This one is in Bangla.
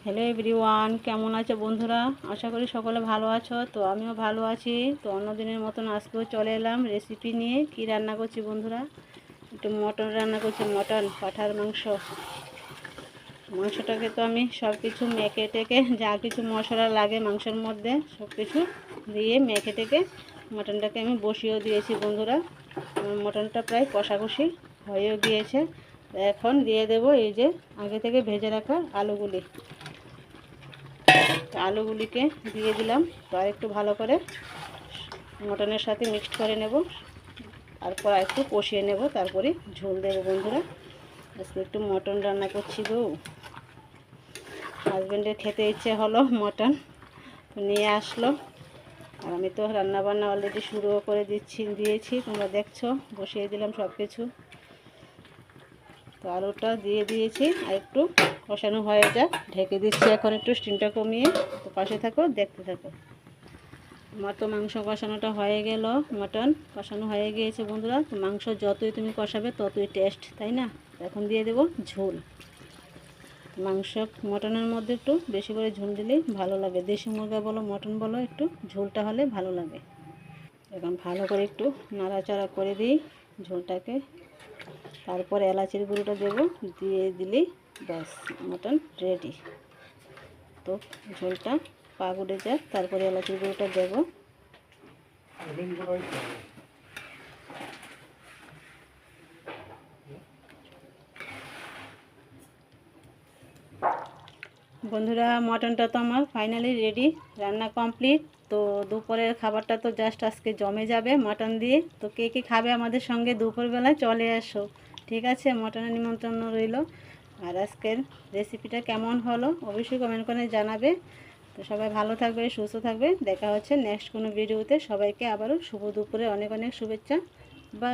হ্যালো এভরিওয়ান, কেমন আছো বন্ধুরা? আশা করি সকলে ভালো আছো। তো আমিও ভালো আছি। তো অন্যদিনের মতন আজকেও চলে এলাম রেসিপি নিয়ে। কি রান্না করছি বন্ধুরা? একটু মটন রান্না করছি, মটন পাঁঠার মাংস। মাংসটাকে তো আমি সব কিছু মেখে টেকে যা কিছু মশলা লাগে মাংসের মধ্যে সব কিছু দিয়ে মেখে টেকে মটনটাকে আমি বসিয়েও দিয়েছি বন্ধুরা। আমার মটনটা প্রায় কষাকষি হয়েও গিয়েছে। এখন দিয়ে দেব এই যে আগে থেকে ভেজে রাখা আলুগুলি। আলুগুলিকে দিয়ে দিলাম। তো আর একটু ভালো করে মটনের সাথে মিক্সড করে নেব, তারপর একটু কষিয়ে নেব, তারপরে ঝোল দেবো বন্ধুরা। আজকে একটু মটন রান্না করছি গো। হাজব্যান্ডের খেতে ইচ্ছে হলো মটন, তো নিয়ে আসলো। আর আমি তো রান্না বান্না অলরেডি শুরুও করে দিয়েছি, তোমরা দেখছো। বসিয়ে দিলাম সব কিছু। তো আলুটা দিয়ে দিয়েছি, আর একটু কষানো হয়ে যাক, ঢেকে দিচ্ছি এখন একটু স্টিমটা কমিয়ে। তো পাশে থাকো, দেখতে থাকো। আমার তো মাংস কষানোটা হয়ে গেল, মটন কষানো হয়ে গিয়েছে বন্ধুরা। তো মাংস যতই তুমি কষাবে ততই টেস্ট, তাই না? এখন দিয়ে দেবো ঝোল। মাংস মটনের মধ্যে একটু বেশি করে ঝোল দিলেই ভালো লাগে। দেশি মুরগা বলো মটন বলো, একটু ঝোলটা হলে ভালো লাগে। এখন ভালো করে একটু নাড়াচাড়া করে দিই ঝোলটাকে। তারপর এলাচির গুঁড়োটা দেবো, দিয়ে দিলেই ব্যাস মটন রেডি। তো ঝোলটা পাক উঠে যাক, তারপরে এলাচির গুঁড়োটা দেবো। বন্ধুরা, মটনটা তো আমার ফাইনালি রেডি, রান্না কমপ্লিট। তো দুপুরের খাবারটা তো জাস্ট আজকে জমে যাবে মটন দিয়ে। তো কে কে খাবে আমাদের সঙ্গে দুপুরবেলায় চলে আসো, ঠিক আছে? মটনের নিমন্ত্রণ রইল। আর আজকের রেসিপিটা কেমন হলো অবশ্যই কমেন্ট করে জানাবে। তো সবাই ভালো থাকবে, সুস্থ থাকবে। দেখা হচ্ছে নেক্সট কোনো ভিডিওতে। সবাইকে আবারও শুভ দুপুরে অনেক অনেক শুভেচ্ছা। বা